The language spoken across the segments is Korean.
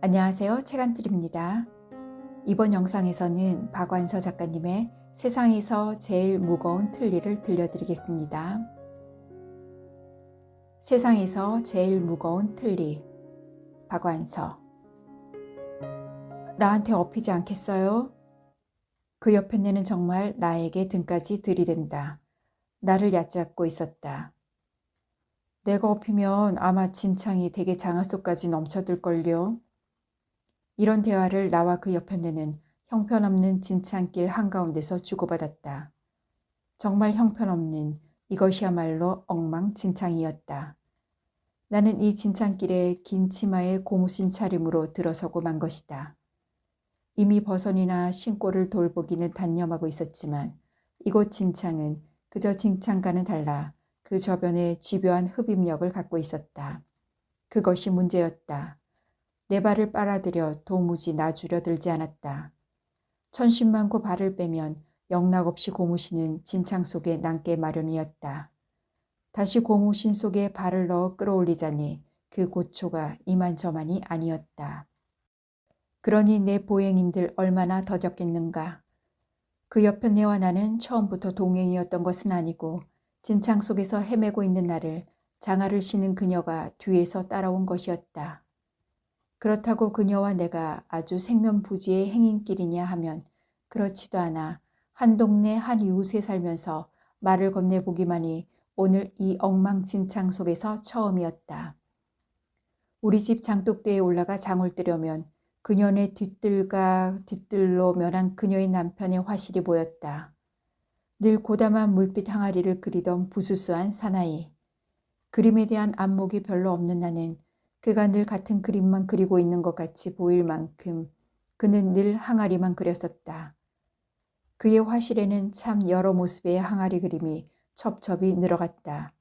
안녕하세요. 책안틀입니다. 이번 영상에서는 박완서 작가님의 세상에서 제일 무거운 틀니를 들려드리겠습니다. 세상에서 제일 무거운 틀니, 박완서. 나한테 업히지 않겠어요? 그 옆편네는 정말 나에게 등까지 들이댄다. 나를 얕잡고 있었다. 내가 업히면 아마 진창이 대개 장하속까지 넘쳐들걸요. 이런 대화를 나와 그 옆편네는 형편없는 진창길 한가운데서 주고받았다. 정말 형편없는 이것이야말로 엉망진창이었다. 나는 이 진창길에 긴 치마에 고무신 차림으로 들어서고 만 것이다. 이미 버선이나 신골을 돌보기는 단념하고 있었지만 이곳 진창은 그저 진창과는 달라 그 저변에 집요한 흡입력을 갖고 있었다. 그것이 문제였다. 내 발을 빨아들여 도무지 놔주려 들지 않았다. 천신만고 발을 빼면 영락없이 고무신은 진창 속에 남게 마련이었다. 다시 고무신 속에 발을 넣어 끌어올리자니 그 고초가 이만저만이 아니었다. 그러니 내 보행인들 얼마나 더뎠겠는가. 그 옆편네와 나는 처음부터 동행이었던 것은 아니고 진창 속에서 헤매고 있는 나를 장화를 신은 그녀가 뒤에서 따라온 것이었다. 그렇다고 그녀와 내가 아주 생면부지의 행인길이냐 하면 그렇지도 않아 한 동네 한 이웃에 살면서 말을 건네보기만이 오늘 이 엉망진창 속에서 처음이었다. 우리 집 장독대에 올라가 장을 뜨려면 그녀의 뒤뜰과 뒤뜰로 면한 그녀의 남편의 화실이 보였다. 늘 고담한 물빛 항아리를 그리던 부수수한 사나이. 그림에 대한 안목이 별로 없는 나는 그가 늘 같은 그림만 그리고 있는 것 같이 보일 만큼 그는 늘 항아리만 그렸었다. 그의 화실에는 참 여러 모습의 항아리 그림이 첩첩이 늘어갔다.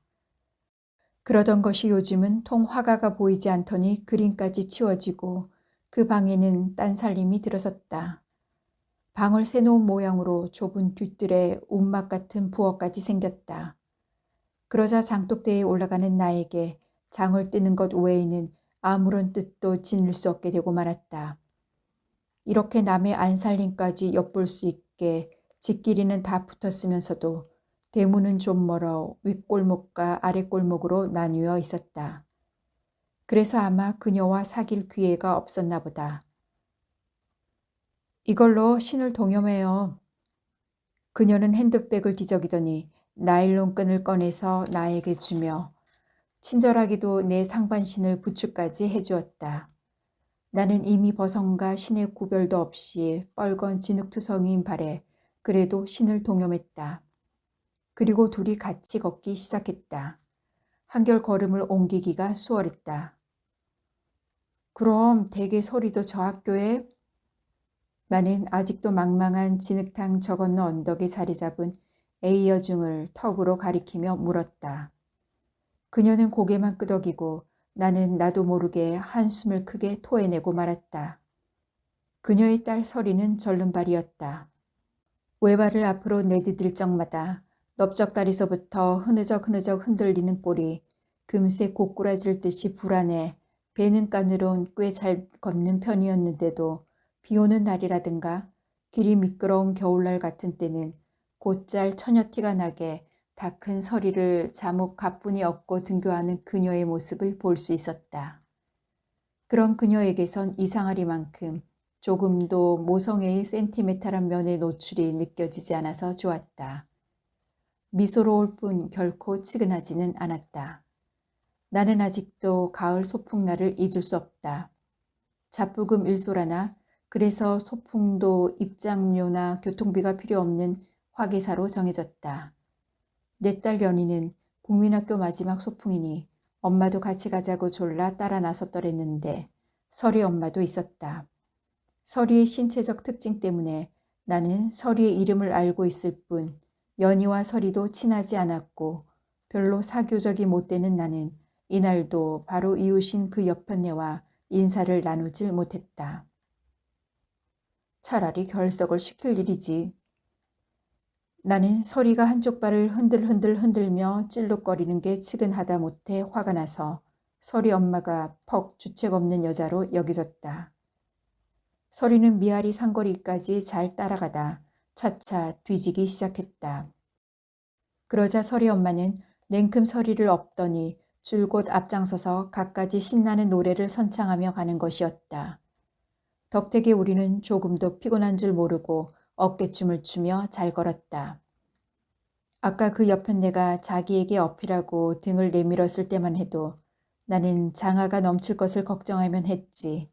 그러던 것이 요즘은 통 화가가 보이지 않더니 그림까지 치워지고 그 방에는 딴살림이 들어섰다. 방을 새놓은 모양으로 좁은 뒤뜰에 움막 같은 부엌까지 생겼다. 그러자 장독대에 올라가는 나에게 장을 뜨는 것 외에는 아무런 뜻도 지닐 수 없게 되고 말았다. 이렇게 남의 안살림까지 엿볼 수 있게 집길이는 다 붙었으면서도 대문은 좀 멀어 윗골목과 아랫골목으로 나뉘어 있었다. 그래서 아마 그녀와 사귈 기회가 없었나 보다. 이걸로 신을 동여매요. 그녀는 핸드백을 뒤적이더니 나일론 끈을 꺼내서 나에게 주며 친절하게도 내 상반신을 부축까지 해주었다. 나는 이미 버선과 신의 구별도 없이 뻘건 진흙투성이인 발에 그래도 신을 동여맸다. 그리고 둘이 같이 걷기 시작했다. 한결 걸음을 옮기기가 수월했다. 그럼 대개 소리도 저 학교에? 나는 아직도 망망한 진흙탕 저 건너 언덕에 자리 잡은 A여중을 턱으로 가리키며 물었다. 그녀는 고개만 끄덕이고 나는 나도 모르게 한숨을 크게 토해내고 말았다. 그녀의 딸 서리는 절름발이었다. 외발을 앞으로 내디딜 적마다 넓적다리서부터 흐느적 흔들리는 꼴이 금세 고꾸라질 듯이 불안해 배는 까느론 꽤 잘 걷는 편이었는데도 비 오는 날이라든가 길이 미끄러운 겨울날 같은 때는 곧잘 처녀티가 나게 다 큰 서리를 자목 가뿐히 업고 등교하는 그녀의 모습을 볼 수 있었다. 그런 그녀에게선 이상하리만큼 조금도 모성애의 센티메탈한 면의 노출이 느껴지지 않아서 좋았다. 미소로울 뿐 결코 치근하지는 않았다. 나는 아직도 가을 소풍날을 잊을 수 없다. 잡부금 일소라나 그래서 소풍도 입장료나 교통비가 필요 없는 화기사로 정해졌다. 내 딸 연희는 국민학교 마지막 소풍이니 엄마도 같이 가자고 졸라 따라 나섰더랬는데 서리 엄마도 있었다. 서리의 신체적 특징 때문에 나는 서리의 이름을 알고 있을 뿐 연희와 서리도 친하지 않았고 별로 사교적이 못 되는 나는 이날도 바로 이웃인 그 옆편네와 인사를 나누질 못했다. 차라리 결석을 시킬 일이지. 나는 서리가 한쪽 발을 흔들흔들며 찔룩거리는 게 측은하다 못해 화가 나서 서리 엄마가 퍽 주책 없는 여자로 여겨졌다. 서리는 미아리 상거리까지 잘 따라가다 차차 뒤지기 시작했다. 그러자 서리 엄마는 냉큼 서리를 엎더니 줄곧 앞장서서 갖가지 신나는 노래를 선창하며 가는 것이었다. 덕택에 우리는 조금도 피곤한 줄 모르고 어깨춤을 추며 잘 걸었다. 아까 그 여편네가 자기에게 어필하고 등을 내밀었을 때만 해도 나는 장화가 넘칠 것을 걱정하면 했지.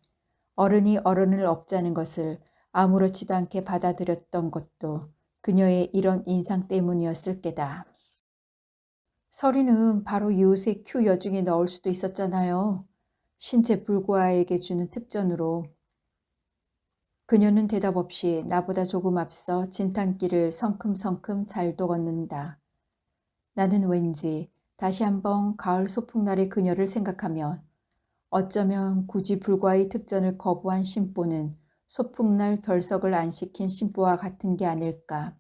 어른이 어른을 업자는 것을 아무렇지도 않게 받아들였던 것도 그녀의 이런 인상 때문이었을 게다. 서리는 바로 이웃의 큐 여중에 넣을 수도 있었잖아요. 신체 불구아에게 주는 특전으로. 그녀는 대답 없이 나보다 조금 앞서 진탄길을 성큼성큼 잘도 걷는다. 나는 왠지 다시 한번 가을 소풍날의 그녀를 생각하면 어쩌면 굳이 불과의 특전을 거부한 심보는 소풍날 결석을 안 시킨 심보와 같은 게 아닐까.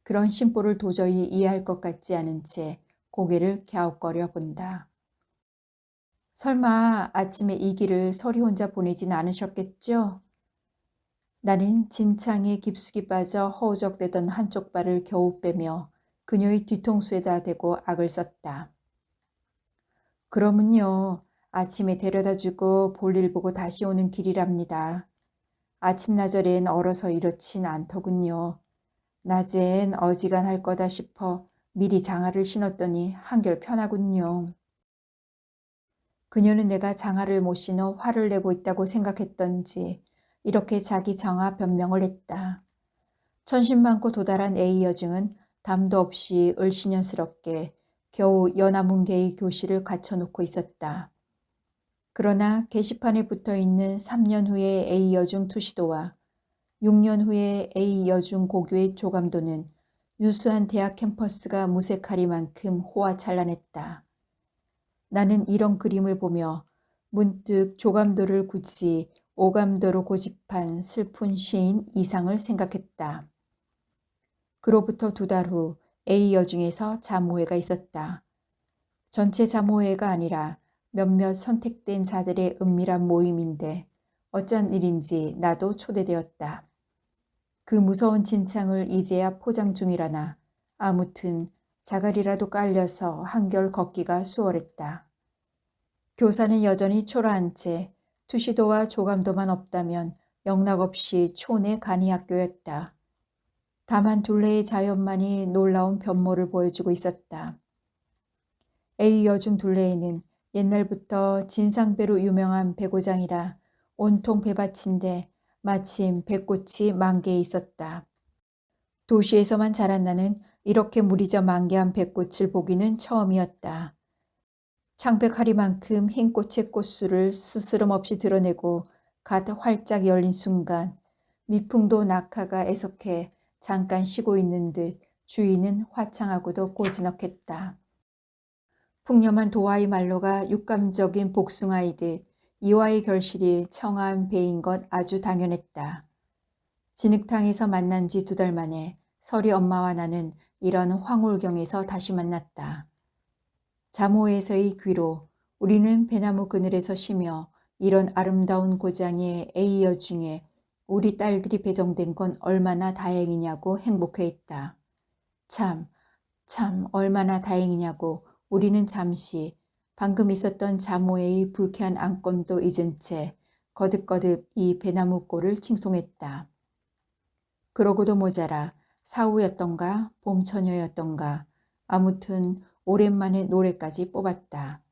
그런 심보를 도저히 이해할 것 같지 않은 채 고개를 갸웃거려 본다. 설마 아침에 이 길을 서리 혼자 보내진 않으셨겠죠? 나는 진창에 깊숙이 빠져 허우적대던 한쪽 발을 겨우 빼며 그녀의 뒤통수에다 대고 악을 썼다. 그러면요. 아침에 데려다주고 볼일 보고 다시 오는 길이랍니다. 아침나절엔 얼어서 이렇진 않더군요. 낮엔 어지간할 거다 싶어 미리 장화를 신었더니 한결 편하군요. 그녀는 내가 장화를 못 신어 화를 내고 있다고 생각했던지 이렇게 자기 장화 변명을 했다. 천신만고 도달한 A 여중은 담도 없이 을씨년스럽게 겨우 연화문계의 교실을 갖춰놓고 있었다. 그러나 게시판에 붙어있는 3년 후의 A 여중 투시도와 6년 후의 A 여중 고교의 조감도는 유수한 대학 캠퍼스가 무색하리만큼 호화찬란했다. 나는 이런 그림을 보며 문득 조감도를 굳이 오감도로 고집한 슬픈 시인 이상을 생각했다. 그로부터 2달 후 A 여중에서 자모회가 있었다. 전체 자모회가 아니라 몇몇 선택된 자들의 은밀한 모임인데 어쩐 일인지 나도 초대되었다. 그 무서운 진창을 이제야 포장 중이라나 아무튼 자갈이라도 깔려서 한결 걷기가 수월했다. 교사는 여전히 초라한 채 투시도와 조감도만 없다면 영락없이 촌의 간이학교였다. 다만 둘레의 자연만이 놀라운 변모를 보여주고 있었다. A 여중 둘레에는 옛날부터 진상배로 유명한 배고장이라 온통 배밭인데 마침 배꽃이 만개해 있었다. 도시에서만 자란 나는 이렇게 무리져 만개한 배꽃을 보기는 처음이었다. 창백하리만큼 흰 꽃의 꽃수를 스스럼 없이 드러내고 갓 활짝 열린 순간 미풍도 낙하가 애석해 잠깐 쉬고 있는 듯 주위는 화창하고도 고즈넉했다. 풍념한 도화의 말로가 육감적인 복숭아이듯 이화의 결실이 청아한 배인 것 아주 당연했다. 진흙탕에서 만난 지 2달 만에 서리 엄마와 나는 이런 황홀경에서 다시 만났다. 자모에서의 귀로 우리는 배나무 그늘에서 쉬며 이런 아름다운 고장의 A 여중에 우리 딸들이 배정된 건 얼마나 다행이냐고 행복해했다. 참 얼마나 다행이냐고 우리는 잠시 방금 있었던 자모의 불쾌한 안건도 잊은 채 거듭거듭 이 배나무 꼴을 칭송했다. 그러고도 모자라 사후였던가 봄처녀였던가 아무튼 오랜만에 노래까지 뽑았다.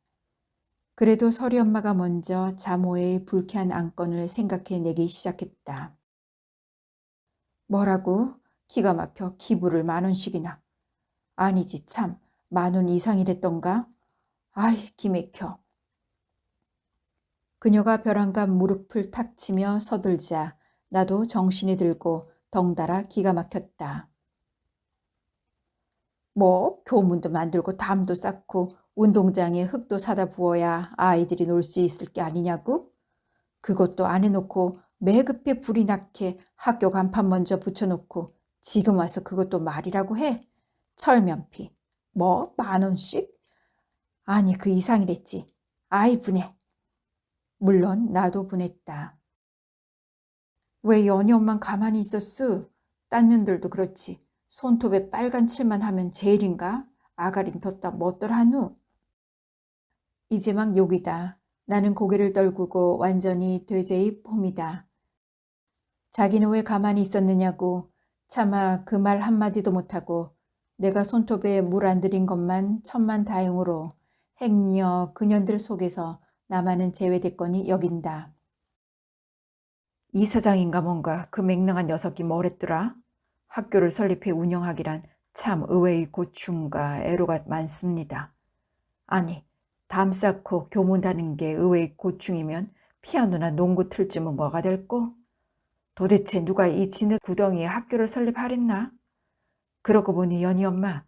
그래도 서리 엄마가 먼저 자모의 불쾌한 안건을 생각해내기 시작했다. 뭐라고? 기가 막혀 기부를 10,000원씩이나. 아니지 참 10,000원 이상이랬던가? 아이 기맥혀. 그녀가 벼랑간 무릎을 탁 치며 서둘자 나도 정신이 들고 덩달아 기가 막혔다. 뭐 교문도 만들고 담도 쌓고 운동장에 흙도 사다 부어야 아이들이 놀 수 있을 게 아니냐고? 그것도 안 해놓고 매급해 불이 나게 학교 간판 먼저 붙여놓고 지금 와서 그것도 말이라고 해? 철면피. 뭐 10,000원씩? 아니 그 이상이랬지. 아이 분해. 물론 나도 분했다. 왜 연희 엄만 가만히 있었어? 딴 년들도 그렇지. 손톱에 빨간 칠만 하면 제일인가? 아가린 덧다 멋들 한우. 이제 막 욕이다. 나는 고개를 떨구고 완전히 돼지의 폼이다. 자기는 왜 가만히 있었느냐고. 차마 그 말 한마디도 못하고 내가 손톱에 물 안 들인 것만 천만다행으로 행여 그년들 속에서 나만은 제외됐거니 여긴다. 이 사장인가 뭔가 그 맹랑한 녀석이 뭐랬더라? 학교를 설립해 운영하기란 참 의외의 고충과 애로가 많습니다. 아니, 담 쌓고 교문다는 게 의외의 고충이면 피아노나 농구 틀쯤은 뭐가 될꼬? 도대체 누가 이 진흙 구덩이에 학교를 설립하랬나? 그러고 보니 연희 엄마,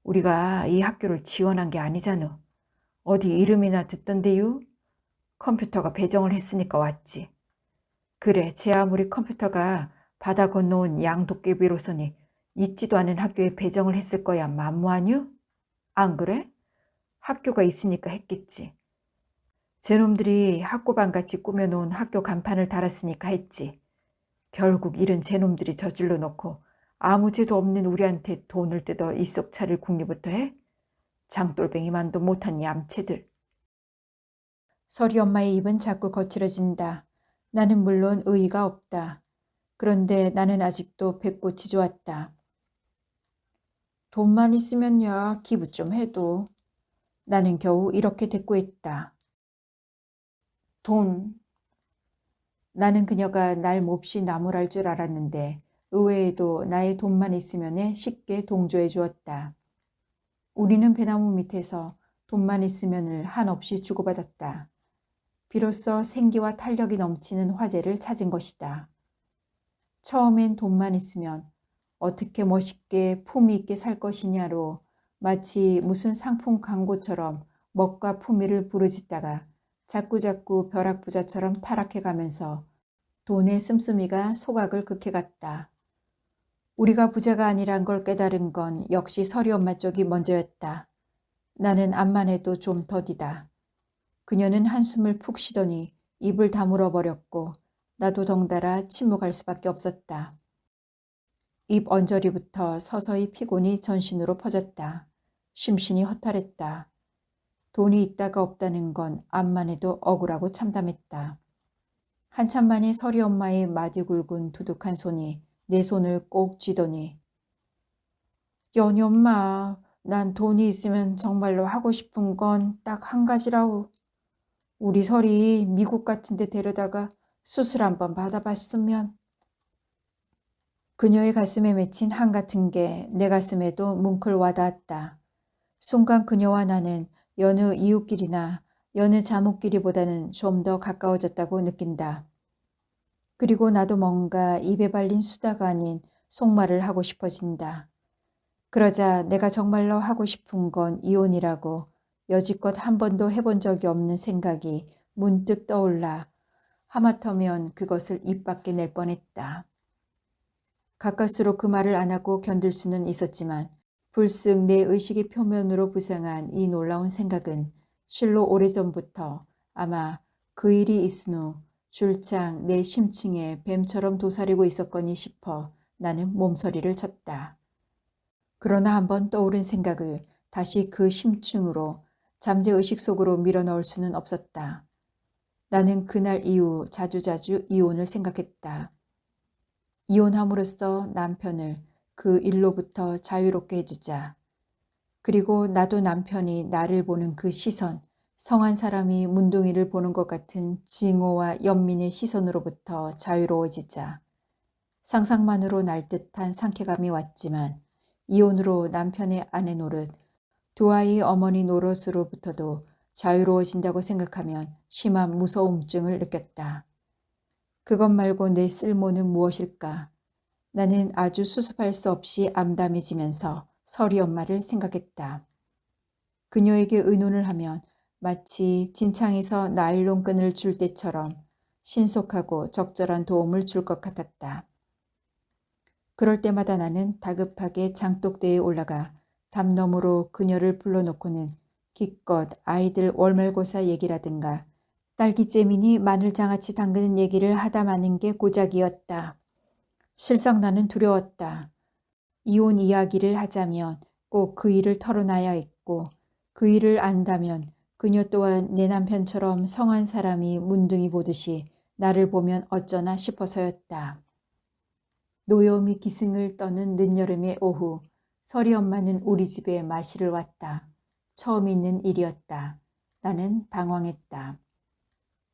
우리가 이 학교를 지원한 게 아니잖아. 어디 이름이나 듣던데요? 컴퓨터가 배정을 했으니까 왔지. 그래, 제 아무리 컴퓨터가 바다 건너온 양도깨비로서니 있지도 않은 학교에 배정을 했을 거야 만무하뉴? 안 그래? 학교가 있으니까 했겠지. 제놈들이 학고방같이 꾸며놓은 학교 간판을 달았으니까 했지. 결국 일은 제놈들이 저질러 놓고 아무 죄도 없는 우리한테 돈을 뜯어 일속 차릴 궁리부터 해? 장돌뱅이만도 못한 얌체들. 설이 엄마의 입은 자꾸 거칠어진다. 나는 물론 의의가 없다. 그런데 나는 아직도 배꼽이 좋았다. 돈만 있으면야 기부 좀 해도. 나는 겨우 이렇게 대꾸했다. 돈. 나는 그녀가 날 몹시 나무랄 줄 알았는데 의외에도 나의 돈만 있으면 쉽게 동조해 주었다. 우리는 배나무 밑에서 돈만 있으면을 한없이 주고받았다. 비로소 생기와 탄력이 넘치는 화제를 찾은 것이다. 처음엔 돈만 있으면 어떻게 멋있게 품위 있게 살 것이냐로 마치 무슨 상품 광고처럼 멋과 품위를 부르짖다가 자꾸자꾸 벼락부자처럼 타락해가면서 돈의 씀씀이가 소각을 극해갔다. 우리가 부자가 아니란 걸 깨달은 건 역시 설이 엄마 쪽이 먼저였다. 나는 암만 해도 좀 더디다. 그녀는 한숨을 푹 쉬더니 입을 다물어 버렸고 나도 덩달아 침묵할 수밖에 없었다. 입 언저리부터 서서히 피곤이 전신으로 퍼졌다. 심신이 허탈했다. 돈이 있다가 없다는 건 암만 해도 억울하고 참담했다. 한참 만에 설이 엄마의 마디 굵은 두둑한 손이 내 손을 꼭 쥐더니 연희 엄마, 난 돈이 있으면 정말로 하고 싶은 건 딱 한 가지라우. 우리 설이 미국 같은 데 데려다가 수술 한번 받아봤으면. 그녀의 가슴에 맺힌 한 같은 게 내 가슴에도 뭉클 와닿았다. 순간 그녀와 나는 여느 이웃끼리나 여느 자목끼리보다는 좀 더 가까워졌다고 느낀다. 그리고 나도 뭔가 입에 발린 수다가 아닌 속말을 하고 싶어진다. 그러자 내가 정말로 하고 싶은 건 이혼이라고 여지껏 한 번도 해본 적이 없는 생각이 문득 떠올라 하마터면 그것을 입 밖에 낼 뻔했다. 가까스로 그 말을 안 하고 견딜 수는 있었지만 불쑥 내 의식의 표면으로 부상한 이 놀라운 생각은 실로 오래전부터 아마 그 일이 있은 후 줄창 내 심층에 뱀처럼 도사리고 있었거니 싶어 나는 몸서리를 쳤다. 그러나 한번 떠오른 생각을 다시 그 심층으로 잠재의식 속으로 밀어넣을 수는 없었다. 나는 그날 이후 자주자주 이혼을 생각했다. 이혼함으로써 남편을 그 일로부터 자유롭게 해주자. 그리고 나도 남편이 나를 보는 그 시선, 성한 사람이 문둥이를 보는 것 같은 징오와 연민의 시선으로부터 자유로워지자. 상상만으로 날듯한 상쾌감이 왔지만 이혼으로 남편의 아내 노릇, 두 아이 어머니 노릇으로부터도 자유로워진다고 생각하면 심한 무서움증을 느꼈다. 그것 말고 내 쓸모는 무엇일까? 나는 아주 수습할 수 없이 암담해지면서 설이 엄마를 생각했다. 그녀에게 의논을 하면 마치 진창에서 나일론 끈을 줄 때처럼 신속하고 적절한 도움을 줄 것 같았다. 그럴 때마다 나는 다급하게 장독대에 올라가 담 너머로 그녀를 불러놓고는 기껏 아이들 월말고사 얘기라든가 딸기잼이니 마늘장아찌 담그는 얘기를 하다 마는 게 고작이었다. 실상 나는 두려웠다. 이혼 이야기를 하자면 꼭 그 일을 털어놔야 했고 그 일을 안다면 그녀 또한 내 남편처럼 성한 사람이 문둥이 보듯이 나를 보면 어쩌나 싶어서였다. 노여움이 기승을 떠는 늦여름의 오후, 설이 엄마는 우리 집에 마시를 왔다. 처음 있는 일이었다. 나는 당황했다.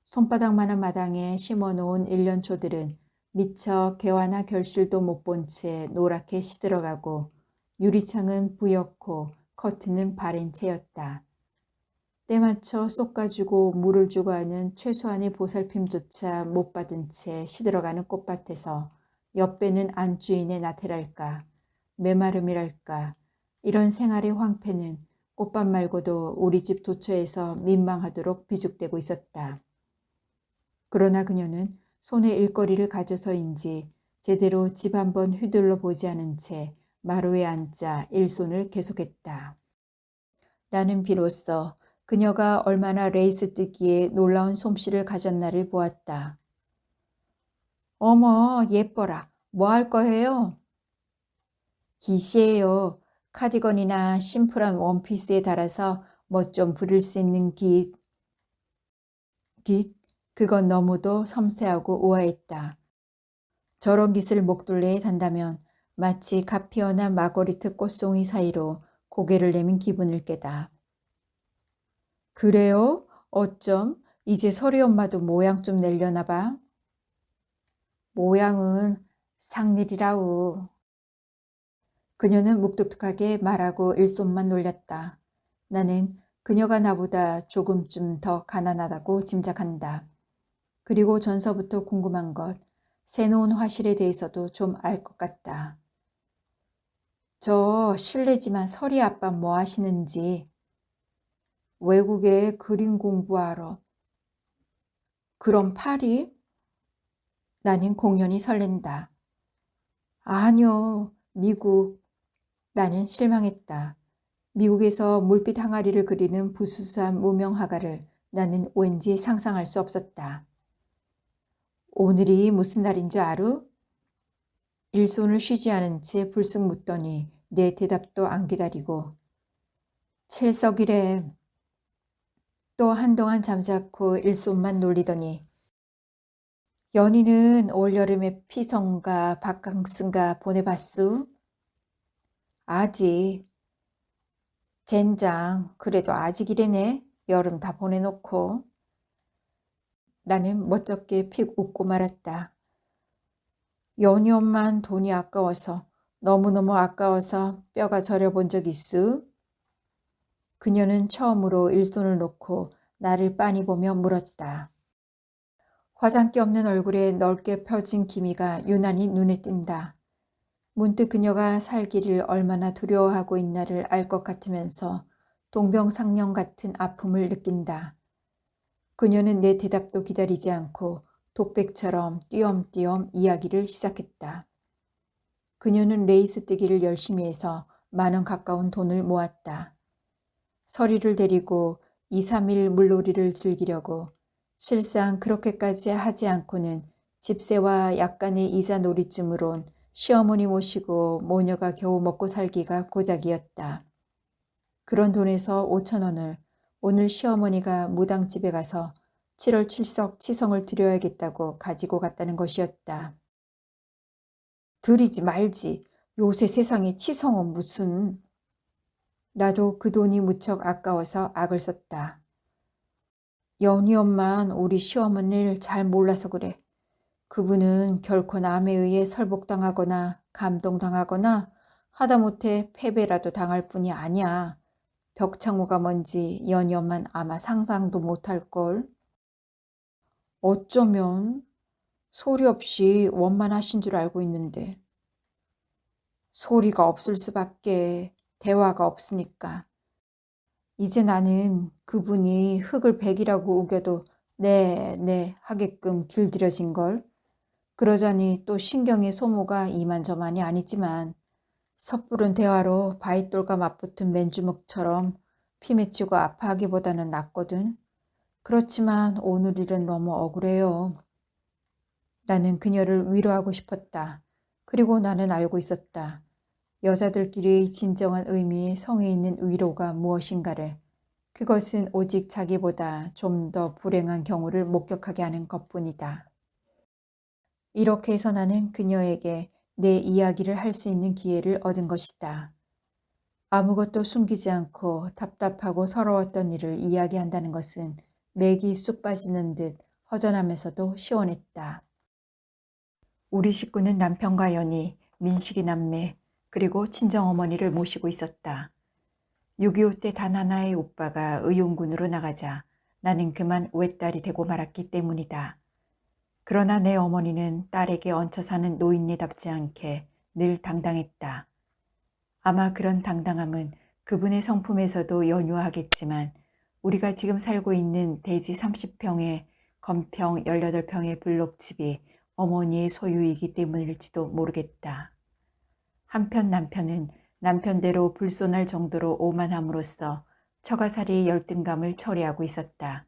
손바닥만한 마당에 심어놓은 일년초들은 미처 개화나 결실도 못 본 채 노랗게 시들어가고 유리창은 부옇고 커튼은 바랜 채였다. 때맞춰 쏙가지고 물을 주고 하는 최소한의 보살핌조차 못 받은 채 시들어가는 꽃밭에서 옆배는 안주인의 나태랄까, 메마름이랄까, 이런 생활의 황폐는 꽃밭 말고도 우리 집 도처에서 민망하도록 비죽대고 있었다. 그러나 그녀는 손에 일거리를 가져서인지 제대로 집 한번 휘둘러 보지 않은 채 마루에 앉아 일손을 계속했다. 나는 비로소 그녀가 얼마나 레이스 뜨기에 놀라운 솜씨를 가졌나를 보았다. 어머, 예뻐라. 뭐 할 거예요? 깃이에요. 카디건이나 심플한 원피스에 달아서 뭐 좀 부릴 수 있는 깃. 깃? 그건 너무도 섬세하고 우아했다. 저런 깃을 목둘레에 단다면 마치 갓 피어난 마거리트 꽃송이 사이로 고개를 내민 기분일 게다. 그래요? 어쩜? 이제 설이 엄마도 모양 좀 내려나 봐. 모양은 상일이라우. 그녀는 묵뚝뚝하게 말하고 일손만 놀렸다. 나는 그녀가 나보다 조금쯤 더 가난하다고 짐작한다. 그리고 전서부터 궁금한 것, 새놓은 화실에 대해서도 좀 알 것 같다. 저 실례지만 설이 아빠 뭐 하시는지. 외국에 그림 공부하러. 그럼 파리? 나는 공연히 설렌다. 아니요, 미국. 나는 실망했다. 미국에서 물빛 항아리를 그리는 부수수한 무명 화가를 나는 왠지 상상할 수 없었다. 오늘이 무슨 날인 줄 알아? 일손을 쉬지 않은 채 불쑥 묻더니 내 대답도 안 기다리고 칠석이래. 또 한동안 잠자코 일손만 놀리더니 연희는 올여름에 피성가 바캉스인가 보내봤수? 아직. 젠장, 그래도 아직이래네. 여름 다 보내놓고. 나는 멋쩍게 픽 웃고 말았다. 연희 엄만 돈이 아까워서 너무너무 아까워서 뼈가 저려본 적 있수? 그녀는 처음으로 일손을 놓고 나를 빤히 보며 물었다. 화장기 없는 얼굴에 넓게 펴진 기미가 유난히 눈에 띈다. 문득 그녀가 살기를 얼마나 두려워하고 있나를 알 것 같으면서 동병상련 같은 아픔을 느낀다. 그녀는 내 대답도 기다리지 않고 독백처럼 띄엄띄엄 이야기를 시작했다. 그녀는 레이스 뜨기를 열심히 해서 10,000원 가까운 돈을 모았다. 서리를 데리고 2, 3일 물놀이를 즐기려고 실상 그렇게까지 하지 않고는 집세와 약간의 이자 놀이쯤으론 시어머니 모시고 모녀가 겨우 먹고 살기가 고작이었다. 그런 돈에서 5,000원을 오늘 시어머니가 무당집에 가서 7월 7석 치성을 드려야겠다고 가지고 갔다는 것이었다. 드리지 말지. 요새 세상에 치성은 무슨. 나도 그 돈이 무척 아까워서 악을 썼다. 연희 엄만 우리 시어머니를 잘 몰라서 그래. 그분은 결코 남에 의해 설복당하거나 감동당하거나 하다못해 패배라도 당할 뿐이 아니야. 벽창호가 뭔지 연희 엄만 아마 상상도 못할걸. 어쩌면 소리 없이 원만하신 줄 알고 있는데. 소리가 없을 수밖에. 대화가 없으니까. 이제 나는 그분이 흙을 백이라고 우겨도 네 하게끔 길들여진걸. 그러자니 또 신경의 소모가 이만저만이 아니지만 섣부른 대화로 바윗돌과 맞붙은 맨주먹처럼 피 맺히고 아파하기보다는 낫거든. 그렇지만 오늘 일은 너무 억울해요. 나는 그녀를 위로하고 싶었다. 그리고 나는 알고 있었다. 여자들끼리의 진정한 의미의 성에 있는 위로가 무엇인가를. 그것은 오직 자기보다 좀 더 불행한 경우를 목격하게 하는 것뿐이다. 이렇게 해서 나는 그녀에게 내 이야기를 할 수 있는 기회를 얻은 것이다. 아무것도 숨기지 않고 답답하고 서러웠던 일을 이야기한다는 것은 맥이 쑥 빠지는 듯 허전하면서도 시원했다. 우리 식구는 남편과 연희, 민식이 남매, 그리고 친정어머니를 모시고 있었다. 6.25 때 단 하나의 오빠가 의용군으로 나가자 나는 그만 외딸이 되고 말았기 때문이다. 그러나 내 어머니는 딸에게 얹혀 사는 노인네답지 않게 늘 당당했다. 아마 그런 당당함은 그분의 성품에서도 연유하겠지만 우리가 지금 살고 있는 대지 30평에 건평 18평의 블록집이 어머니의 소유이기 때문일지도 모르겠다. 한편 남편은 남편대로 불손할 정도로 오만함으로써 처가살이의 열등감을 처리하고 있었다.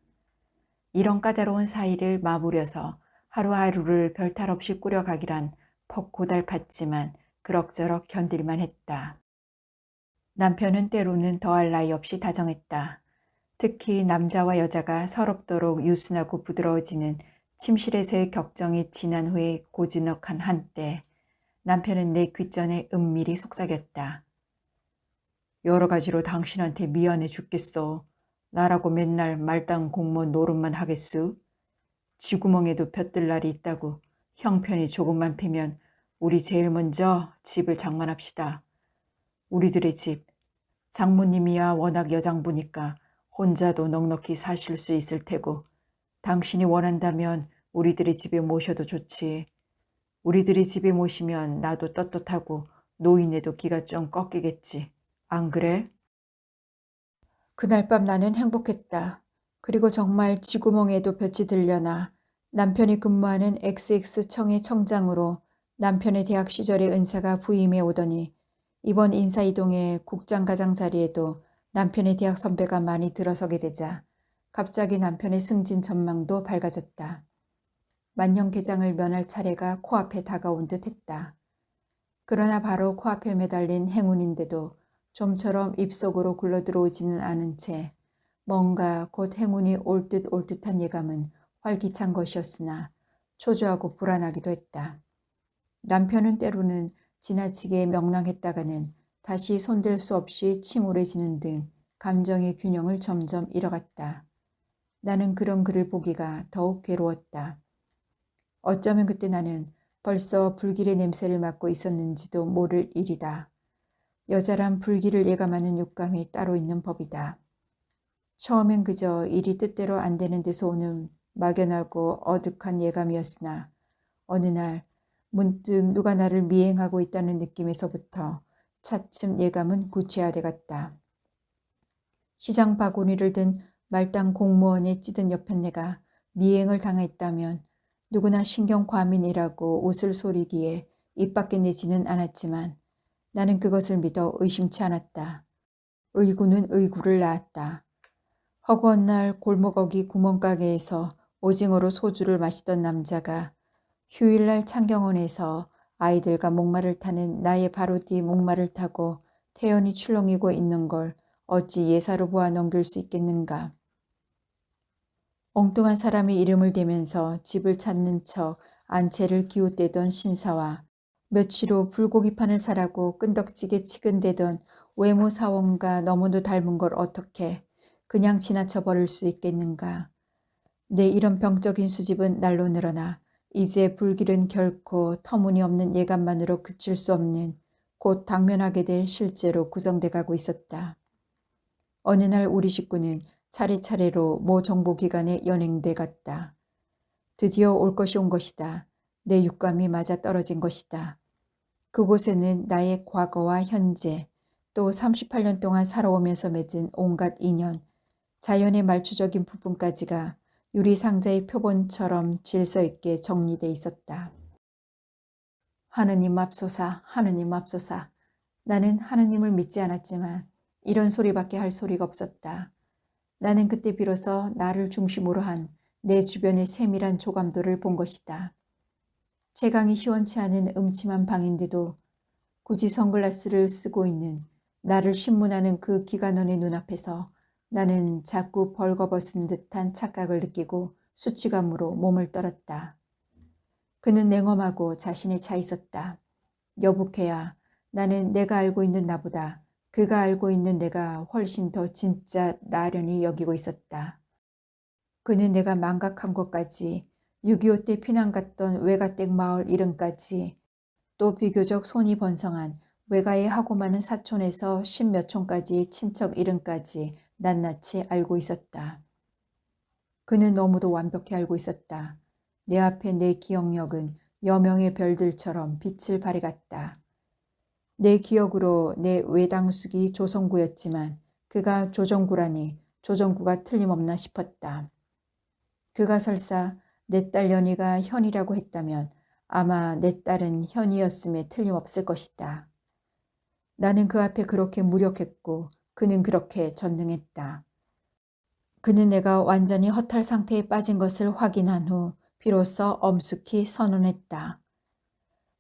이런 까다로운 사이를 맞무려서 하루하루를 별탈 없이 꾸려가기란 퍽 고달팠지만 그럭저럭 견딜만 했다. 남편은 때로는 더할 나위 없이 다정했다. 특히 남자와 여자가 서럽도록 유순하고 부드러워지는 침실에서의 격정이 지난 후에 고즈넉한 한때 남편은 내 귓전에 은밀히 속삭였다. 여러 가지로 당신한테 미안해 죽겠어. 나라고 맨날 말단 공무원 노릇만 하겠수? 쥐구멍에도 볕들 날이 있다고 형편이 조금만 피면 우리 제일 먼저 집을 장만합시다. 우리들의 집. 장모님이야 워낙 여장부니까 혼자도 넉넉히 사실 수 있을 테고 당신이 원한다면 우리들의 집에 모셔도 좋지. 우리들이 집에 모시면 나도 떳떳하고 노인네도 기가 좀 꺾이겠지. 안 그래? 그날 밤 나는 행복했다. 그리고 정말 쥐구멍에도 볕이 들려나 남편이 근무하는 XX청의 청장으로 남편의 대학 시절의 은사가 부임해 오더니 이번 인사이동의 국장과장 자리에도 남편의 대학 선배가 많이 들어서게 되자 갑자기 남편의 승진 전망도 밝아졌다. 만년계장을 면할 차례가 코앞에 다가온 듯 했다. 그러나 바로 코앞에 매달린 행운인데도 좀처럼 입속으로 굴러들어오지는 않은 채 뭔가 곧 행운이 올 듯 올 듯한 예감은 활기찬 것이었으나 초조하고 불안하기도 했다. 남편은 때로는 지나치게 명랑했다가는 다시 손댈 수 없이 침울해지는 등 감정의 균형을 점점 잃어갔다. 나는 그런 그를 보기가 더욱 괴로웠다. 어쩌면 그때 나는 벌써 불길의 냄새를 맡고 있었는지도 모를 일이다. 여자란 불길을 예감하는 육감이 따로 있는 법이다. 처음엔 그저 일이 뜻대로 안 되는 데서 오는 막연하고 어둑한 예감이었으나 어느 날 문득 누가 나를 미행하고 있다는 느낌에서부터 차츰 예감은 구체화돼 갔다. 시장 바구니를 든 말단 공무원에 찌든 여편네가 미행을 당했다면 누구나 신경 과민이라고 웃을 소리기에 입 밖에 내지는 않았지만 나는 그것을 믿어 의심치 않았다. 의구는 의구를 낳았다. 허구한 날 골목어기 구멍가게에서 오징어로 소주를 마시던 남자가 휴일날 창경원에서 아이들과 목마를 타는 나의 바로 뒤 목마를 타고 태연히 출렁이고 있는 걸 어찌 예사로 보아 넘길 수 있겠는가. 엉뚱한 사람의 이름을 대면서 집을 찾는 척 안채를 기웃대던 신사와 며칠 후 불고기판을 사라고 끈덕지게 치근대던 외모 사원과 너무도 닮은 걸 어떻게 그냥 지나쳐 버릴 수 있겠는가. 내 이런 병적인 수집은 날로 늘어나 이제 불길은 결코 터무니없는 예감만으로 그칠 수 없는 곧 당면하게 될 실제로 구성돼 가고 있었다. 어느 날 우리 식구는 차례차례로 모 정보기관에 연행돼 갔다. 드디어 올 것이 온 것이다. 내 육감이 맞아 떨어진 것이다. 그곳에는 나의 과거와 현재 또 38년 동안 살아오면서 맺은 온갖 인연, 자연의 말초적인 부분까지가 유리상자의 표본처럼 질서 있게 정리돼 있었다. 하느님 맙소사, 하느님 맙소사. 나는 하느님을 믿지 않았지만 이런 소리밖에 할 소리가 없었다. 나는 그때 비로소 나를 중심으로 한 내 주변의 세밀한 조감도를 본 것이다. 채광이 시원치 않은 음침한 방인데도 굳이 선글라스를 쓰고 있는 나를 신문하는 그 기관원의 눈앞에서 나는 자꾸 벌거벗은 듯한 착각을 느끼고 수치감으로 몸을 떨었다. 그는 냉엄하고 자신에 차 있었다. 여북해야 나는 내가 알고 있는 나보다 그가 알고 있는 내가 훨씬 더 진짜 나련히 여기고 있었다. 그는 내가 망각한 것까지 6.25 때 피난 갔던 외가댁 마을 이름까지 또 비교적 손이 번성한 외가에 하고 많은 사촌에서 10몇 촌까지 친척 이름까지 낱낱이 알고 있었다. 그는 너무도 완벽히 알고 있었다. 내 앞에 내 기억력은 여명의 별들처럼 빛을 발해갔다. 내 기억으로 내 외당숙이 조성구였지만 그가 조정구라니 조정구가 틀림없나 싶었다. 그가 설사 내 딸 연희가 현이라고 했다면 아마 내 딸은 현이었음에 틀림없을 것이다. 나는 그 앞에 그렇게 무력했고 그는 그렇게 전능했다. 그는 내가 완전히 허탈 상태에 빠진 것을 확인한 후 비로소 엄숙히 선언했다.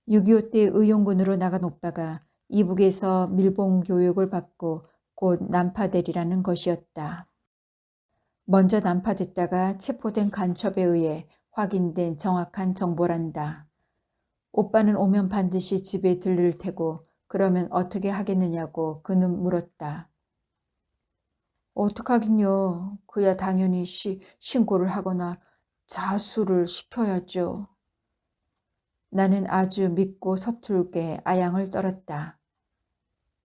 6.25 때 의용군으로 나간 오빠가 이북에서 밀봉 교육을 받고 곧 난파되리라는 것이었다. 먼저 난파됐다가 체포된 간첩에 의해 확인된 정확한 정보란다. 오빠는 오면 반드시 집에 들를 테고 그러면 어떻게 하겠느냐고 그는 물었다. 어떡하긴요. 그야 당연히 신고를 하거나 자수를 시켜야죠. 나는 아주 믿고 서툴게 아양을 떨었다.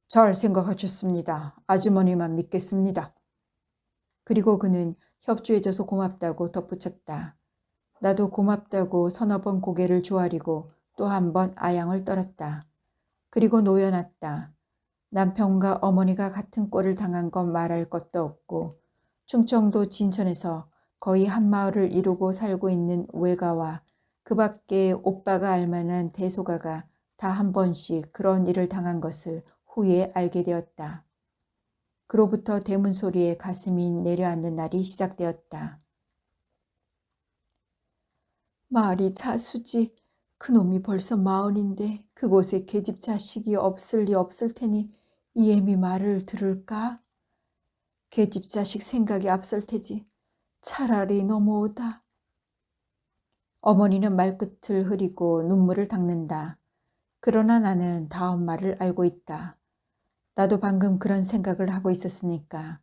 잘 생각하셨습니다. 아주머니만 믿겠습니다. 그리고 그는 협조해줘서 고맙다고 덧붙였다. 나도 고맙다고 서너 번 고개를 조아리고 또 한 번 아양을 떨었다. 그리고 놓여놨다. 남편과 어머니가 같은 꼴을 당한 건 말할 것도 없고 충청도 진천에서 거의 한 마을을 이루고 살고 있는 외가와 그 밖에 오빠가 알만한 대소가가 다 한 번씩 그런 일을 당한 것을 후에 알게 되었다. 그로부터 대문 소리에 가슴이 내려앉는 날이 시작되었다. 말이 자수지. 그놈이 벌써 40인데 그곳에 계집 자식이 없을 리 없을 테니 이 애미 말을 들을까? 계집 자식 생각이 앞설 테지. 차라리 넘어오다. 어머니는 말끝을 흐리고 눈물을 닦는다. 그러나 나는 다음 말을 알고 있다. 나도 방금 그런 생각을 하고 있었으니까.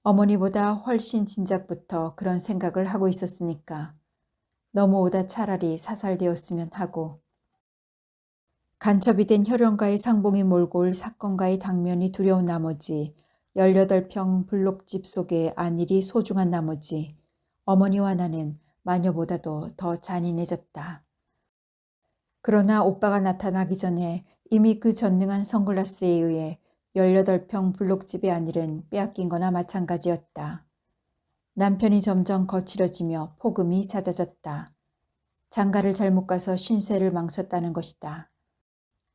어머니보다 훨씬 진작부터 그런 생각을 하고 있었으니까. 넘어오다 차라리 사살되었으면 하고. 간첩이 된 혈연가의 상봉이 몰고 올 사건과의 당면이 두려운 나머지 18평 블록집 속의 안일이 소중한 나머지 어머니와 나는 마녀보다도 더 잔인해졌다. 그러나 오빠가 나타나기 전에 이미 그 전능한 선글라스에 의해 18평 블록집의 안일은 빼앗긴 거나 마찬가지였다. 남편이 점점 거칠어지며 폭음이 잦아졌다. 장가를 잘못 가서 신세를 망쳤다는 것이다.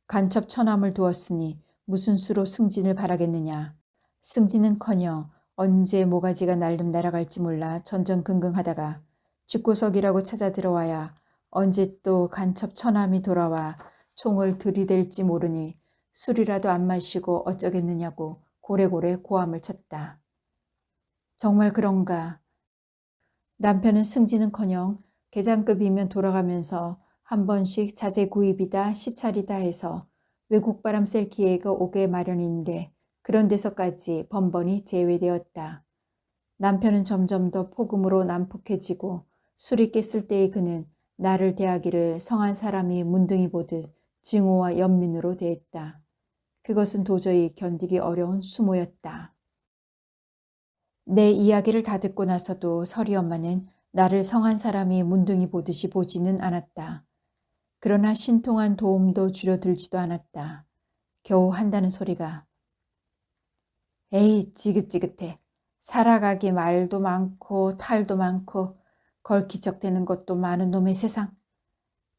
간첩 처남을 두었으니 무슨 수로 승진을 바라겠느냐. 승진은커녕 언제 모가지가 날름 날아갈지 몰라 전전긍긍하다가 집구석이라고 찾아 들어와야 언제 또 간첩 처남이 돌아와 총을 들이댈지 모르니 술이라도 안 마시고 어쩌겠느냐고 고래고래 고함을 쳤다. 정말 그런가. 남편은 승진은커녕 계장급이면 돌아가면서 한 번씩 자재 구입이다 시찰이다 해서 외국 바람 쐴 기회가 오게 마련인데 그런 데서까지 번번이 제외되었다. 남편은 점점 더 폭음으로 난폭해지고 술이 깼을 때의 그는 나를 대하기를 성한 사람이 문둥이 보듯 증오와 연민으로 대했다. 그것은 도저히 견디기 어려운 수모였다. 내 이야기를 다 듣고 나서도 설이 엄마는 나를 성한 사람이 문둥이 보듯이 보지는 않았다. 그러나 신통한 도움도 줄여들지도 않았다. 겨우 한다는 소리가 에이 지긋지긋해. 살아가기 말도 많고 탈도 많고 걸기적대는 것도 많은 놈의 세상.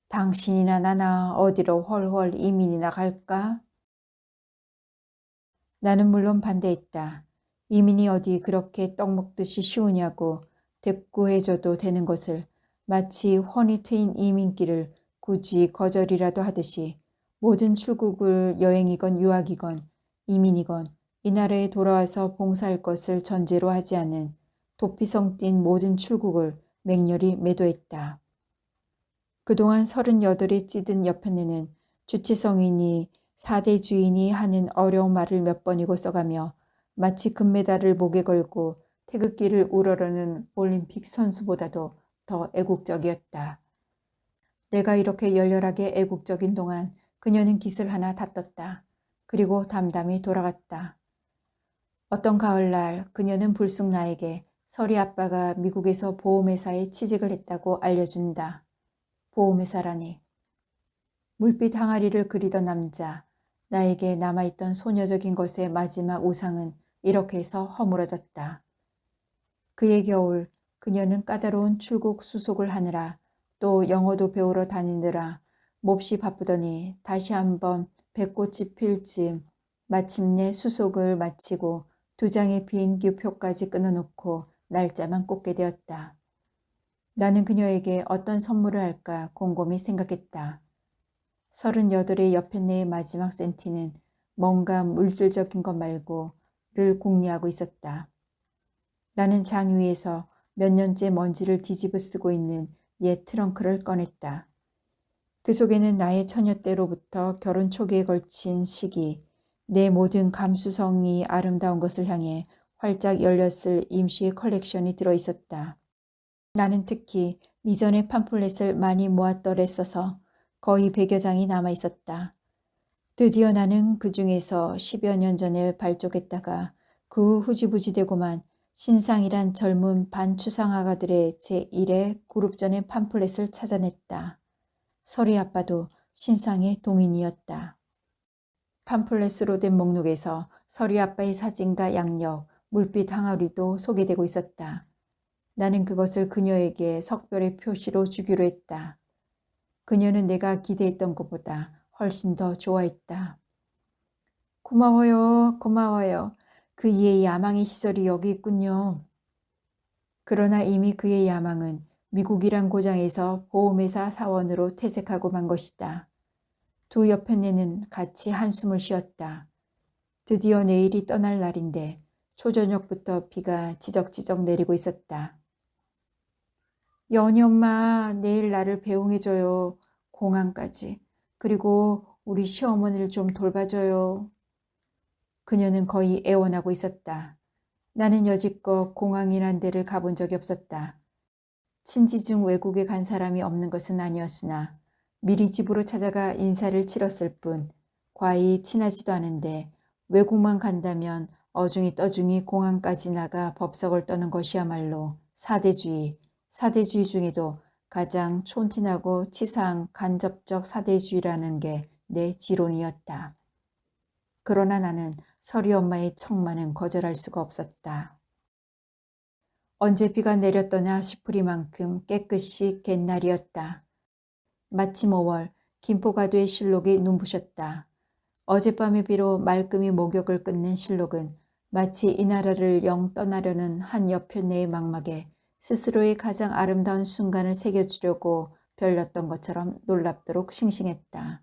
당신이나 나나 어디로 헐헐 이민이나 갈까? 나는 물론 반대했다. 이민이 어디 그렇게 떡 먹듯이 쉬우냐고. 대꾸해줘도 되는 것을 마치 훤히 트인 이민길을 굳이 거절이라도 하듯이 모든 출국을 여행이건 유학이건 이민이건 이 나라에 돌아와서 봉사할 것을 전제로 하지 않은 도피성 띤 모든 출국을 맹렬히 매도했다. 그동안 38에 찌든 여편네는 주치성인이 사대 주인이 하는 어려운 말을 몇 번이고 써가며 마치 금메달을 목에 걸고 태극기를 우러러는 올림픽 선수보다도 더 애국적이었다. 내가 이렇게 열렬하게 애국적인 동안 그녀는 깃을 하나 다 떴다. 그리고 담담히 돌아갔다. 어떤 가을날 그녀는 불쑥 나에게 설이 아빠가 미국에서 보험회사에 취직을 했다고 알려준다. 보험회사라니. 물빛 항아리를 그리던 남자, 나에게 남아있던 소녀적인 것의 마지막 우상은 이렇게 해서 허물어졌다. 그의 겨울 그녀는 까다로운 출국 수속을 하느라 또 영어도 배우러 다니느라 몹시 바쁘더니 다시 한번 배꽃이 필 즈음 마침내 수속을 마치고 2장의 비행기표까지 끊어놓고 날짜만 꽂게 되었다. 나는 그녀에게 어떤 선물을 할까 곰곰이 생각했다. 38의 여편네의 마지막 센티는 뭔가 물질적인 것 말고를 궁리하고 있었다. 나는 장 위에서 몇 년째 먼지를 뒤집어 쓰고 있는 옛 트렁크를 꺼냈다. 그 속에는 나의 처녀 때로부터 결혼 초기에 걸친 시기, 내 모든 감수성이 아름다운 것을 향해 활짝 열렸을 임시의 컬렉션이 들어있었다. 나는 특히 미전의 팜플렛을 많이 모았더랬어서 거의 100여 장이 남아있었다. 드디어 나는 그 중에서 10여 년 전에 발족했다가 그 후 후지부지되고만 신상이란 젊은 반추상아가들의 제1회 그룹전의 팜플렛을 찾아냈다. 설이 아빠도 신상의 동인이었다. 팜플렛으로 된 목록에서 설이 아빠의 사진과 양력, 물빛 항아리도 소개되고 있었다. 나는 그것을 그녀에게 석별의 표시로 주기로 했다. 그녀는 내가 기대했던 것보다 훨씬 더 좋아했다. 고마워요, 고마워요. 그 이의 야망의 시절이 여기 있군요. 그러나 이미 그의 야망은 미국이란 고장에서 보험회사 사원으로 퇴색하고 만 것이다. 두 여편네는 같이 한숨을 쉬었다. 드디어 내일이 떠날 날인데 초저녁부터 비가 지적지적 내리고 있었다. 연희 엄마 내일 나를 배웅해줘요. 공항까지. 그리고 우리 시어머니를 좀 돌봐줘요. 그녀는 거의 애원하고 있었다. 나는 여지껏 공항이란 데를 가본 적이 없었다. 친지 중 외국에 간 사람이 없는 것은 아니었으나 미리 집으로 찾아가 인사를 치렀을 뿐 과히 친하지도 않은데 외국만 간다면 어중이 떠중이 공항까지 나가 법석을 떠는 것이야말로 사대주의 중에도 가장 촌티나고 치사한 간접적 사대주의라는 게 내 지론이었다. 그러나 나는 설이 엄마의 청만은 거절할 수가 없었다. 언제 비가 내렸더냐 싶으리만큼 깨끗이 갠 날이었다. 마침 5월 김포가도의 실록이 눈부셨다. 어젯밤의 비로 말끔히 목욕을 끝낸 실록은 마치 이 나라를 영 떠나려는 한 여편네의 망막에 스스로의 가장 아름다운 순간을 새겨주려고 별렸던 것처럼 놀랍도록 싱싱했다.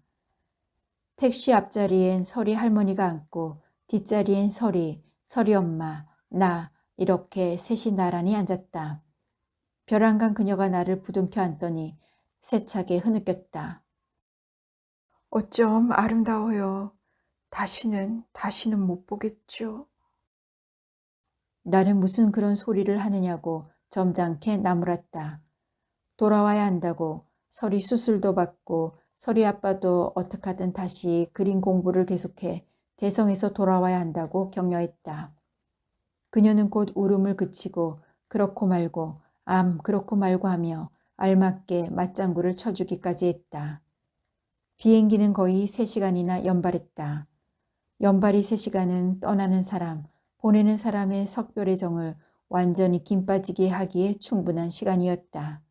택시 앞자리엔 설이 할머니가 앉고 뒷자리엔 설이 엄마, 나 이렇게 셋이 나란히 앉았다. 벼랑간 그녀가 나를 부둥켜 안더니 세차게 흐느꼈다. 어쩜 아름다워요. 다시는 못 보겠죠. 나는 무슨 그런 소리를 하느냐고 점잖게 나무랐다. 돌아와야 한다고 설이 수술도 받고 설이 아빠도 어떡하든 다시 그림 공부를 계속해 대성에서 돌아와야 한다고 격려했다. 그녀는 곧 울음을 그치고 그렇고 말고 그렇고 말고 하며 알맞게 맞장구를 쳐주기까지 했다. 비행기는 거의 3시간이나 연발했다. 연발이 3시간은 떠나는 사람, 보내는 사람의 석별의 정을 완전히 김 빠지게 하기에 충분한 시간이었다.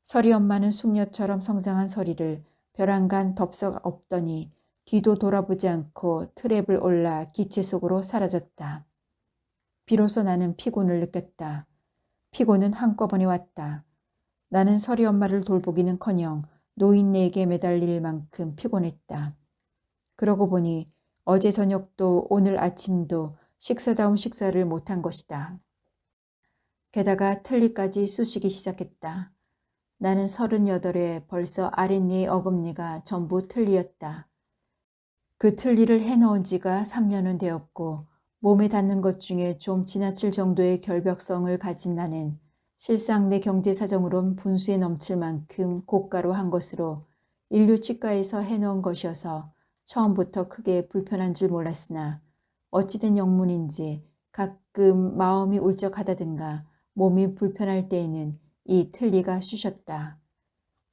설이 엄마는 숙녀처럼 성장한 설이를 벼랑간 덥석 업더니 뒤도 돌아보지 않고 트랩을 올라 기체 속으로 사라졌다. 비로소 나는 피곤을 느꼈다. 피곤은 한꺼번에 왔다. 나는 서리 엄마를 돌보기는커녕 노인네에게 매달릴 만큼 피곤했다. 그러고 보니 어제 저녁도 오늘 아침도 식사다운 식사를 못한 것이다. 게다가 틀니까지 쑤시기 시작했다. 나는 38에 벌써 아랫니의 어금니가 전부 틀니였다. 그 틀니를 해놓은 지가 3년은 되었고 몸에 닿는 것 중에 좀 지나칠 정도의 결벽성을 가진 나는 실상 내 경제 사정으론 분수에 넘칠 만큼 고가로 한 것으로 인류 치과에서 해놓은 것이어서 처음부터 크게 불편한 줄 몰랐으나 어찌된 영문인지 가끔 마음이 울적하다든가 몸이 불편할 때에는 이 틀니가 쑤셨다.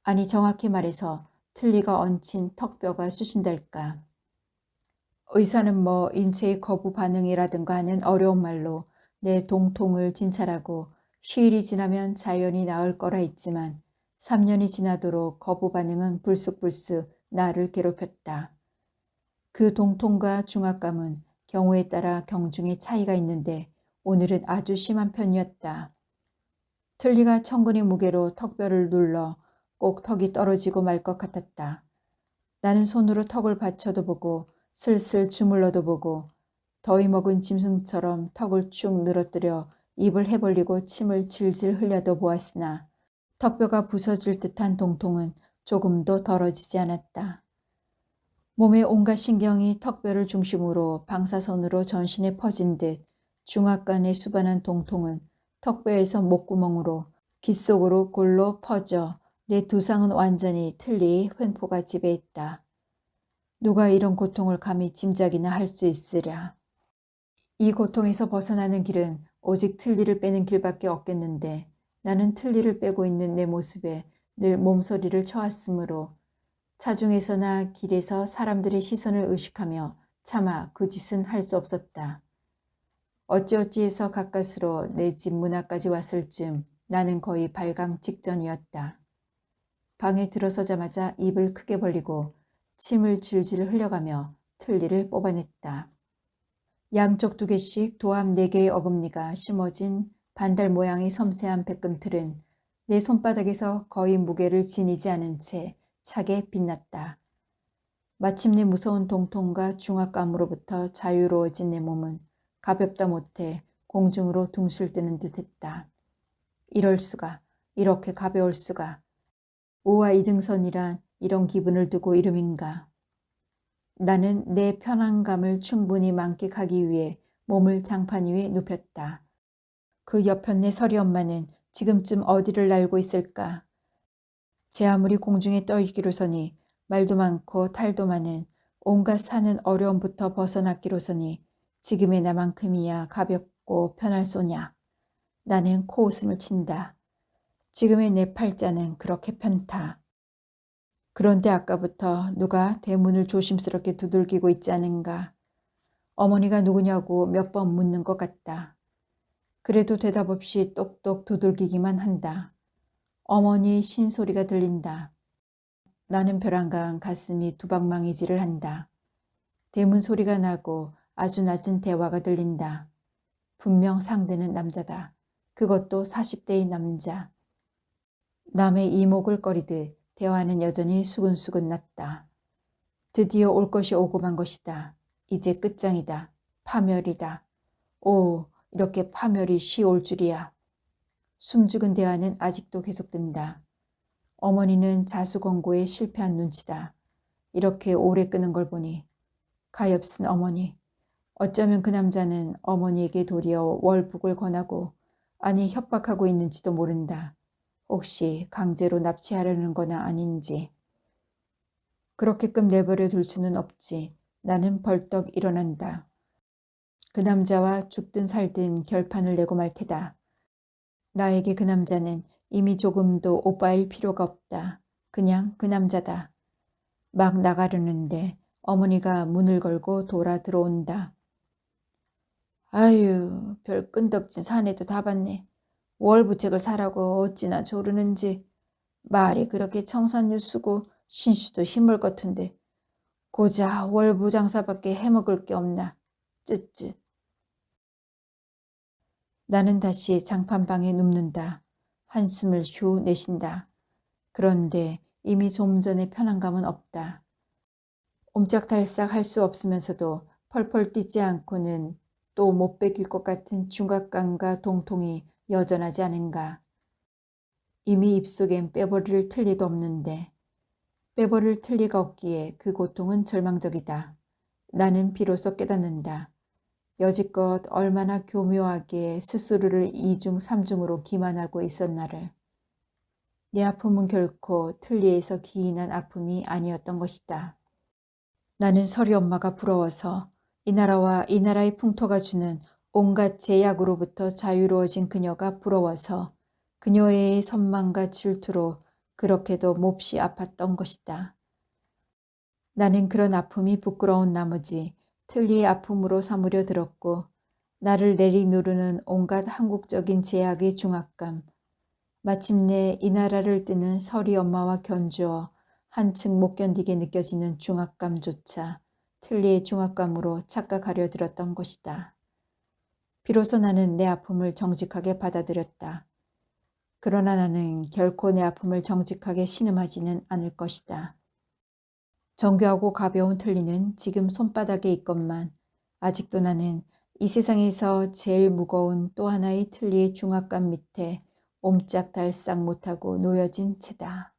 아니 정확히 말해서 틀니가 얹힌 턱뼈가 쑤신달까. 의사는 뭐 인체의 거부 반응이라든가 하는 어려운 말로 내 동통을 진찰하고 휴일이 지나면 자연히 나을 거라 했지만 3년이 지나도록 거부 반응은 불쑥불쑥 나를 괴롭혔다. 그 동통과 중압감은 경우에 따라 경중의 차이가 있는데 오늘은 아주 심한 편이었다. 틀니가 천근의 무게로 턱뼈를 눌러 꼭 턱이 떨어지고 말 것 같았다. 나는 손으로 턱을 받쳐도 보고 슬슬 주물러도 보고 더위 먹은 짐승처럼 턱을 쭉 늘어뜨려 입을 해벌리고 침을 질질 흘려도 보았으나 턱뼈가 부서질 듯한 동통은 조금도 덜어지지 않았다. 몸의 온갖 신경이 턱뼈를 중심으로 방사선으로 전신에 퍼진 듯 중압간의 수반한 동통은 턱뼈에서 목구멍으로 귀 속으로 골로 퍼져 내 두상은 완전히 틀니 횡포가 지배했다. 누가 이런 고통을 감히 짐작이나 할 수 있으랴. 이 고통에서 벗어나는 길은 오직 틀니를 빼는 길밖에 없겠는데 나는 틀니를 빼고 있는 내 모습에 늘 몸서리를 쳐왔으므로 차중에서나 길에서 사람들의 시선을 의식하며 차마 그 짓은 할 수 없었다. 어찌어찌해서 가까스로 내 집 문 앞까지 왔을 즈음 나는 거의 발광 직전이었다. 방에 들어서자마자 입을 크게 벌리고 침을 질질 흘려가며 틀니를 뽑아냈다. 양쪽 2개씩 도합 4개의 어금니가 심어진 반달 모양의 섬세한 백금틀은 내 손바닥에서 거의 무게를 지니지 않은 채 차게 빛났다. 마침내 무서운 동통과 중압감으로부터 자유로워진 내 몸은 가볍다 못해 공중으로 둥실 뜨는 듯했다. 이럴 수가, 이렇게 가벼울 수가. 우와 이등선이란 이런 기분을 두고 이름인가. 나는 내 편안감을 충분히 만끽하기 위해 몸을 장판 위에 눕혔다. 그 옆편의 서리 엄마는 지금쯤 어디를 날고 있을까. 제 아무리 공중에 떠있기로서니 말도 많고 탈도 많은 온갖 사는 어려움부터 벗어났기로서니 지금의 나만큼이야 가볍고 편할 소냐. 나는 코웃음을 친다. 지금의 내 팔자는 그렇게 편타. 그런데 아까부터 누가 대문을 조심스럽게 두들기고 있지 않은가. 어머니가 누구냐고 몇 번 묻는 것 같다. 그래도 대답 없이 똑똑 두들기기만 한다. 어머니의 신소리가 들린다. 나는 벼랑간 가슴이 두방망이질을 한다. 대문 소리가 나고 아주 낮은 대화가 들린다. 분명 상대는 남자다. 그것도 40대의 남자. 남의 이목을 꺼리듯 대화는 여전히 수근수근 났다. 드디어 올 것이 오고만 것이다. 이제 끝장이다. 파멸이다. 오, 이렇게 파멸이 쉬올 줄이야. 숨죽은 대화는 아직도 계속된다. 어머니는 자수공고에 실패한 눈치다. 이렇게 오래 끄는 걸 보니. 가엾은 어머니. 어쩌면 그 남자는 어머니에게 도리어 월북을 권하고 아니 협박하고 있는지도 모른다. 혹시 강제로 납치하려는 거나 아닌지. 그렇게끔 내버려 둘 수는 없지. 나는 벌떡 일어난다. 그 남자와 죽든 살든 결판을 내고 말 테다. 나에게 그 남자는 이미 조금도 오빠일 필요가 없다. 그냥 그 남자다. 막 나가려는데 어머니가 문을 걸고 돌아 들어온다. 아유, 별 끈덕진 사내도 다 봤네. 월부책을 사라고 어찌나 조르는지. 말이 그렇게 청산유 쓰고 신수도 힘을 같은데 고작 월부장사밖에 해먹을 게 없나. 쯧쯧. 나는 다시 장판방에 눕는다. 한숨을 휴 내쉰다. 그런데 이미 좀 전의 편안감은 없다. 옴짝달싹 할 수 없으면서도 펄펄 뛰지 않고는 또 못 베길 것 같은 중압감과 동통이 여전하지 않은가. 이미 입속엔 빼버릴 틀리도 없는데 빼버릴 틀리가 없기에 그 고통은 절망적이다. 나는 비로소 깨닫는다. 여지껏 얼마나 교묘하게 스스로를 이중 삼중으로 기만하고 있었나를. 내 아픔은 결코 틀리에서 기인한 아픔이 아니었던 것이다. 나는 서리 엄마가 부러워서 이 나라와 이 나라의 풍토가 주는 온갖 제약으로부터 자유로워진 그녀가 부러워서 그녀의 선망과 질투로 그렇게도 몹시 아팠던 것이다. 나는 그런 아픔이 부끄러운 나머지 틀리의 아픔으로 삼으려 들었고 나를 내리누르는 온갖 한국적인 제약의 중압감, 마침내 이 나라를 뜨는 서리 엄마와 견주어 한층 못 견디게 느껴지는 중압감조차 틀리의 중압감으로 착각하려 들었던 것이다. 비로소 나는 내 아픔을 정직하게 받아들였다. 그러나 나는 결코 내 아픔을 정직하게 신음하지는 않을 것이다. 정교하고 가벼운 틀니는 지금 손바닥에 있건만 아직도 나는 이 세상에서 제일 무거운 또 하나의 틀니의 중압감 밑에 옴짝달싹 못하고 놓여진 채다.